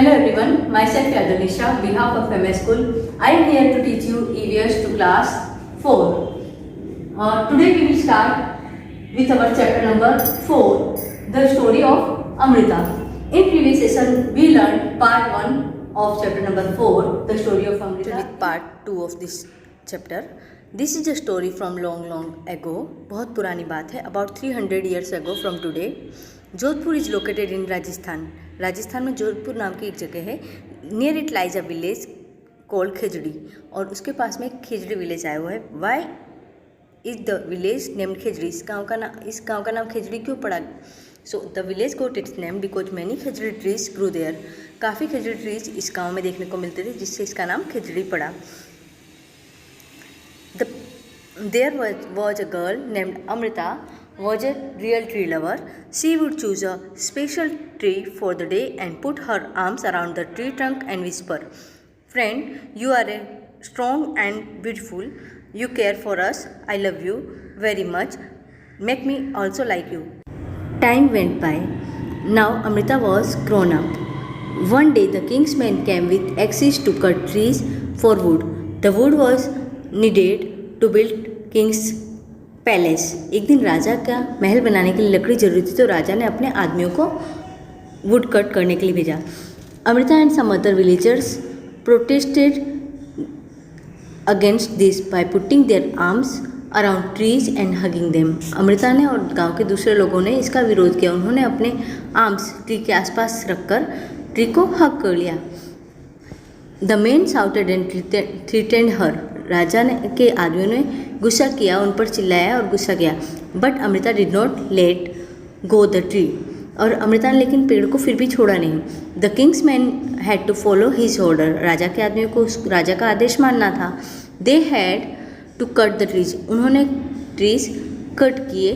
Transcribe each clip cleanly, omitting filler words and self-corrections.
Hello everyone, myself Yadunisha, behalf of MS School. I am here to teach you EVS to class 4. Today we will start with our chapter number 4, the story of Amrita. In previous session we learned part 1 of chapter number 4, the story of Amrita. With part 2 of this chapter. This is a story from long ago. बहुत पुरानी बात है. About 300 years ago from today. Jodhpur is located in Rajasthan. Rajasthan में जोधपुर नाम की एक जगह है. Near it lies a village called Khejri, और उसके पास में खेजड़ी विलेज आया हुआ है. Why is the village named Khejri? इस गांव का नाम खेजड़ी क्यों पड़ा? So the village got its name because many khejri trees grew there. काफ़ी खेजड़ी ट्रीज इस गाँव में देखने को मिलते थे, जिससे इसका नाम खेजड़ी पड़ा. There was a girl named Amrita, was a real tree lover. She would choose a special tree for the day and put her arms around the tree trunk and whisper, "Friend, you are a strong and beautiful. You care for us. I love you very much. Make me also like you." Time went by. Now Amrita was grown up. One day the king's men came with axes to cut trees for wood. The wood was needed to build king's palace. एक दिन राजा का महल बनाने के लिए लकड़ी जरूरी थी, तो राजा ने अपने आदमियों को वुड कट करने के लिए भेजा. Amrita and some other villagers protested against this by putting their arms around trees and hugging them. Amrita ने और गांव के दूसरे लोगों ने इसका विरोध किया. उन्होंने अपने आर्म्स ट्री के आसपास रखकर ट्री को हग कर लिया. The men shouted and threatened her. राजा ने के आदमियों ने गुस्सा किया, उन पर चिल्लाया और गुस्सा किया. But Amrita did not let go the tree. और अमृता ने लेकिन पेड़ को फिर भी छोड़ा नहीं. The kings man had to follow his order. राजा के आदमियों को राजा का आदेश मानना था. They had to cut the trees. उन्होंने ट्रीज कट किए.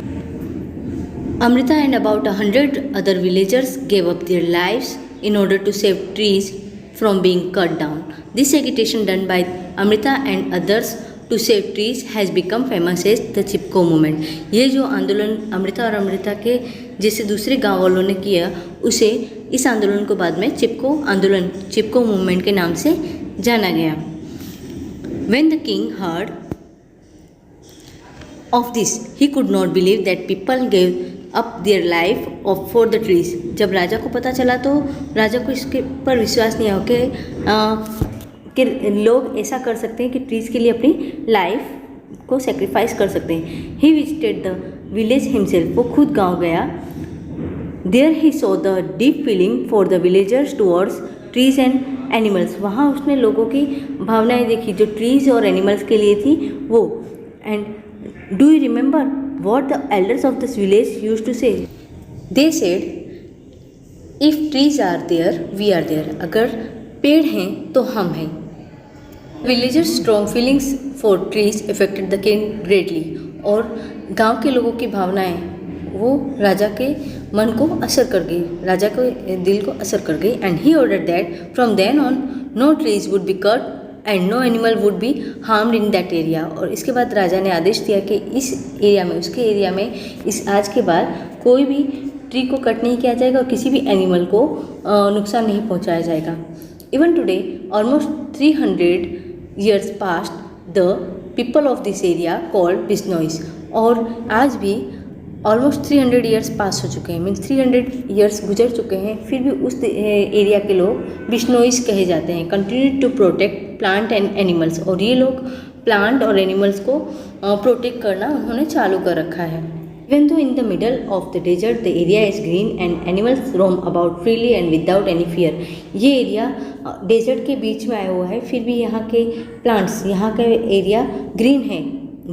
Amrita and about 100 other villagers gave up their lives in order to save trees from being cut down. This agitation done by Amrita and others to save trees has become famous as the Chipko movement. ये जो आंदोलन अमृता और अमृता के जैसे दूसरे गांव वालों ने किया, उसे इस आंदोलन को बाद में चिपको आंदोलन, चिपको मूवमेंट के नाम से जाना गया. When the king heard of this, he could not believe that people gave up their life for the trees. जब राजा को पता चला तो राजा को इसके पर विश्वास नहीं आया कि लोग ऐसा कर सकते हैं कि ट्रीज़ के लिए अपनी लाइफ को सेक्रीफाइस कर सकते हैं. He visited the village himself. वो खुद गांव गया. There he saw the deep feeling for the villagers towards trees and animals. वहाँ उसने लोगों की भावनाएं देखी जो ट्रीज और एनिमल्स के लिए थी वो. And do you remember what the elders of this village used to say? They said, if trees are there, we are there. अगर पेड़ हैं तो हम हैं. Villagers' strong feelings for trees affected the king greatly. और गांव के लोगों की भावनाएं वो राजा के मन को असर कर गई, राजा के दिल को असर कर गई. And he ordered that from then on no trees would be cut and no animal would be harmed in that area. और इसके बाद राजा ने आदेश दिया कि इस एरिया में, उसके एरिया में इस आज के बाद कोई भी ट्री को कट नहीं किया जाएगा और किसी भी एनिमल को नुकसान नहीं पहुंचाया जाएगा. Even today almost 300 years past the people of this area called Bishnois. और आज भी ऑलमोस्ट 300 years पास हो चुके हैं, मीन्स 300 years गुजर चुके हैं, फिर भी उस एरिया के लोग बिश्नोइस कहे जाते हैं. Continue to protect plant and animals. और ये लोग प्लांट और एनिमल्स को प्रोटेक्ट करना उन्होंने चालू कर रखा है. Even though in the middle of the desert the area is green and animals roam about freely and without any fear. ये एरिया डेजर्ट के बीच में आया हुआ है, फिर भी यहाँ के प्लांट्स, यहाँ का एरिया ग्रीन है,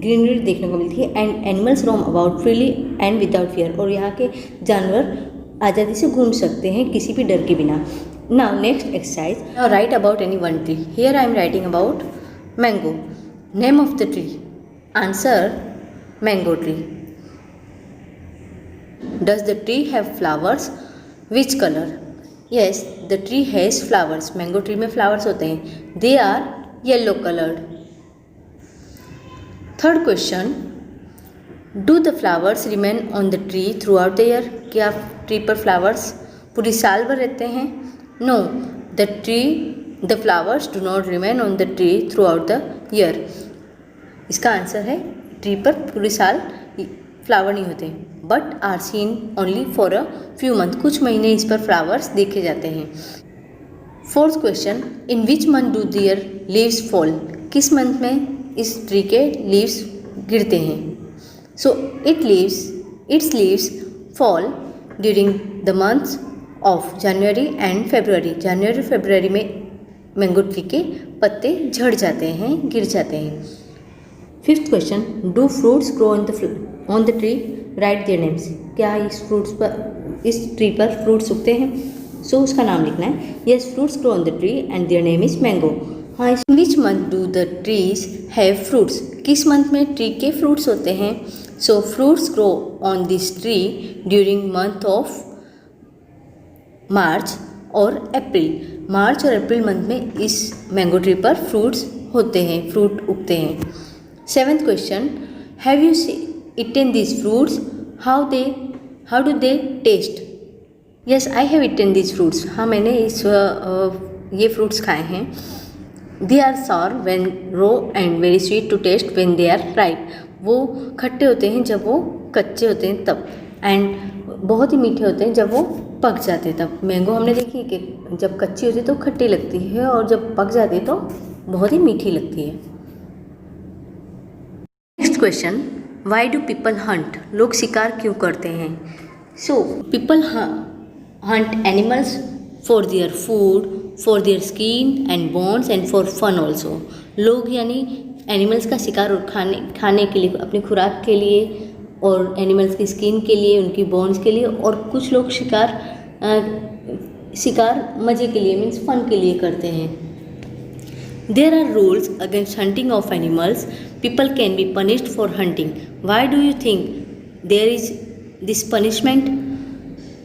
ग्रीनरी देखने को मिलती है. And animals roam about freely and without fear. और यहाँ के जानवर आज़ादी से घूम सकते हैं किसी भी डर के बिना. Now next exercise. Now write about any one tree. Here I am writing about mango. Name of the tree. Answer: mango tree. Does the tree have flowers? Which color? Yes, the tree has flowers. Mango tree में flowers होते हैं. They are yellow colored. Third question. Do the flowers remain on the tree throughout the year? क्या tree पर flowers पूरी साल भर रहते हैं? No, the flowers do not remain on the tree throughout the year. इसका आंसर है tree पर पूरे साल फ्लावर नहीं होते, but are seen only for a few month, कुछ महीने इस पर फ्लावर्स देखे जाते हैं. Fourth question, in which month do their leaves fall, किस मंथ में इस ट्री के लीव्स गिरते हैं. So it's leaves fall during the months of January and February. जनवरी फरवरी में मैंगो ट्री के पत्ते झड़ जाते हैं, गिर जाते हैं. Fifth question, do fruits grow on the tree, right their names. क्या इस ट्री पर फ्रूट्स उगते हैं. सो उसका नाम लिखना है. Yes, fruits grow on the tree and their name is mango. हाँ, which month do the trees have fruits, किस मंथ में ट्री के फ्रूट्स होते हैं. So fruits grow on this tree during month of March और अप्रैल. मार्च और April month में इस मैंगो ट्री पर फ्रूट्स होते हैं, फ्रूट उगते हैं. Seventh question, have you eaten these fruits, how do they taste. yes, I have eaten these fruits. हाँ, मैंने ये फ्रूट्स खाए हैं. they are sour when raw and very sweet to taste when they are ripe. वो खट्टे होते हैं जब वो कच्चे होते हैं तब, एंड बहुत ही मीठे होते हैं जब वो पक जाते हैं तब. मैंगो हमने देखी कि जब कच्ची होती है तो खट्टी लगती है और जब पक जाती है तो बहुत ही मीठी लगती है. Next question, why do people hunt, लोग शिकार क्यों करते हैं. So people hunt animals for their food, for their skin and bones and for fun also. लोग यानी एनिमल्स का शिकार और खाने के लिए, अपनी खुराक के लिए, और एनिमल्स की स्किन के लिए, उनकी बोन्स के लिए, और कुछ लोग शिकार मज़े के लिए, मीन्स फन के लिए करते हैं. There are rules against hunting of animals. People can be punished for hunting. Why do you think there is this punishment?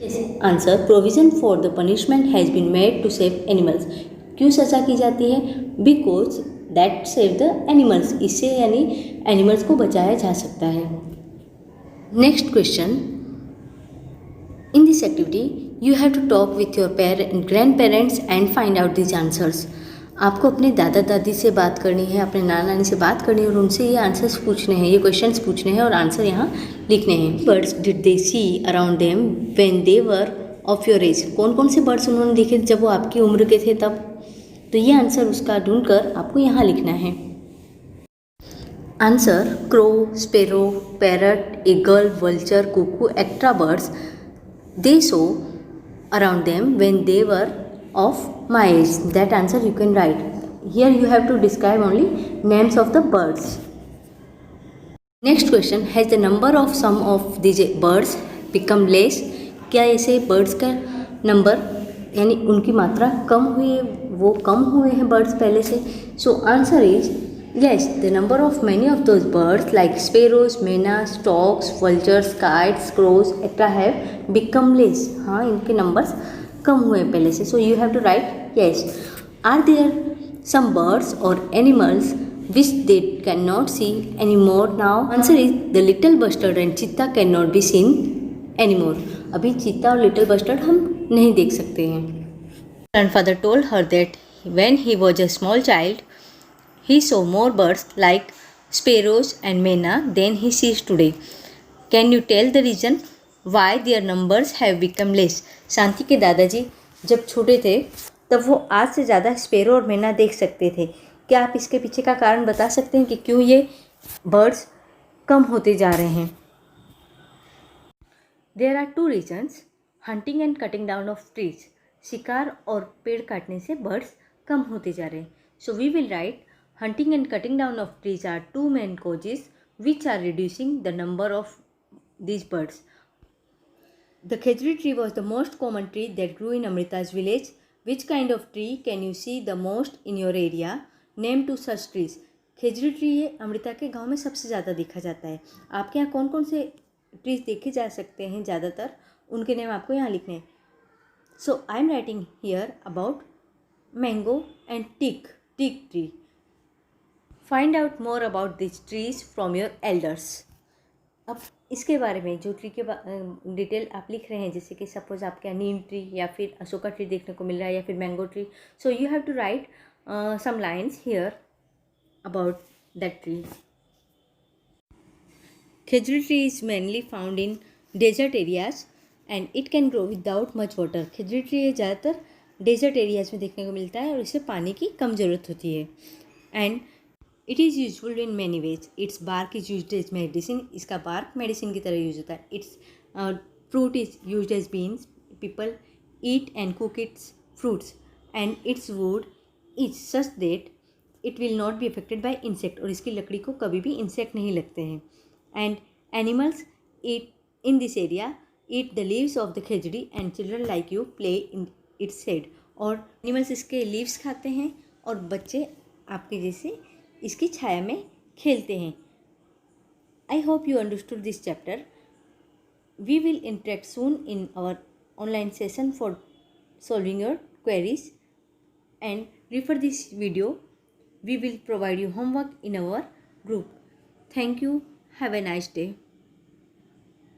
Yes. Answer, provision for the punishment has been made to save animals. क्यों सज़ा की जाती है. Because that save the animals. इससे यानी animals को बचाया जा सकता है. Next question. In this activity, you have to talk with your grandparents and find out these answers. आपको अपने दादा दादी से बात करनी है, अपने नाना नानी से बात करनी है और उनसे ये आंसर्स पूछने हैं, ये क्वेश्चंस पूछने हैं और आंसर यहाँ लिखने हैं. Birds did they see around them when they were of your age. कौन कौन से बर्ड्स उन्होंने देखे जब वो आपकी उम्र के थे तब. तो ये आंसर उसका ढूंढकर आपको यहाँ लिखना है. Answer, crow, sparrow, parrot, eagle, vulture, cuckoo extra birds they saw around them when they were of my age. That answer you can write. Here you have to describe only names of the birds. Next question, has the number of some of these birds become less. क्या ऐसे birds का number यानी उनकी मात्रा कम हुई है, वो कम हुए हैं birds पहले से. So answer is yes, the number of many of those birds like sparrows, मैना, storks, vultures, kites, crows etc. have become less. हाँ, इनके numbers कम हुए पहले से. So you have to write yes. Are there some birds और animals which they can not see any more now. Answer is the little bustard and cheetah can not be seen any more. अभी चीता और little bustard हम नहीं देख सकते हैं. Grandfather told her that when he was a small child he saw more birds like sparrows and myna than he sees today. Can you tell the reason why their numbers have become less. Shanti के दादाजी जब छोटे थे तब वो आज से ज़्यादा स्पेरो और मैना देख सकते थे. क्या आप इसके पीछे का कारण बता सकते हैं कि क्यों ये बर्ड्स कम होते जा रहे हैं. There are 2 reasons, hunting and cutting down of trees. शिकार और पेड़ काटने से बर्ड्स कम होते जा रहे हैं. So we will write hunting and cutting down of trees are 2 main causes which are reducing the number of these birds. The khejuri tree was the most common tree that grew in Amrita's village. Which kind of tree can you see the most in your area? Name 2 such trees. Khejri tree ये अमृता के गांव में सबसे ज़्यादा देखा जाता है. आपके यहाँ कौन कौन से ट्रीज देखे जा सकते हैं ज़्यादातर, उनके नेम आपको यहाँ लिखने हैं. So I am writing here about mango and teak tree. Find out more about this trees from your elders. अब इसके बारे में जो ट्री के डिटेल आप लिख रहे हैं, जैसे कि सपोज आपके नीम ट्री या फिर अशोका ट्री देखने को मिल रहा है या फिर mango tree, so you have to write some lines here about that tree. Khejuri tree is mainly found in desert areas and it can grow without much water. Khajuri tree ज़्यादातर desert areas में देखने को मिलता है और इसे पानी की कम ज़रूरत होती है. And it is useful in many ways. Its bark is use as medicine. इसका बार्क मेडिसिन की तरह यूज होता है. Its fruit is use as beans. People eat and cook its fruits and its wood is such that it will not be affected by insect. और इसकी लकड़ी को कभी भी इंसेक्ट नहीं लगते हैं. And animals eat in this area eat the leaves of the khejuri and children like you play in its shade. और animals इसके leaves खाते हैं और बच्चे आपके जैसे इसकी छाया में खेलते हैं. I hope you understood this chapter. We will interact soon in our online session for solving your queries and refer this video. We will provide you homework in our group. Thank you. Have a nice day.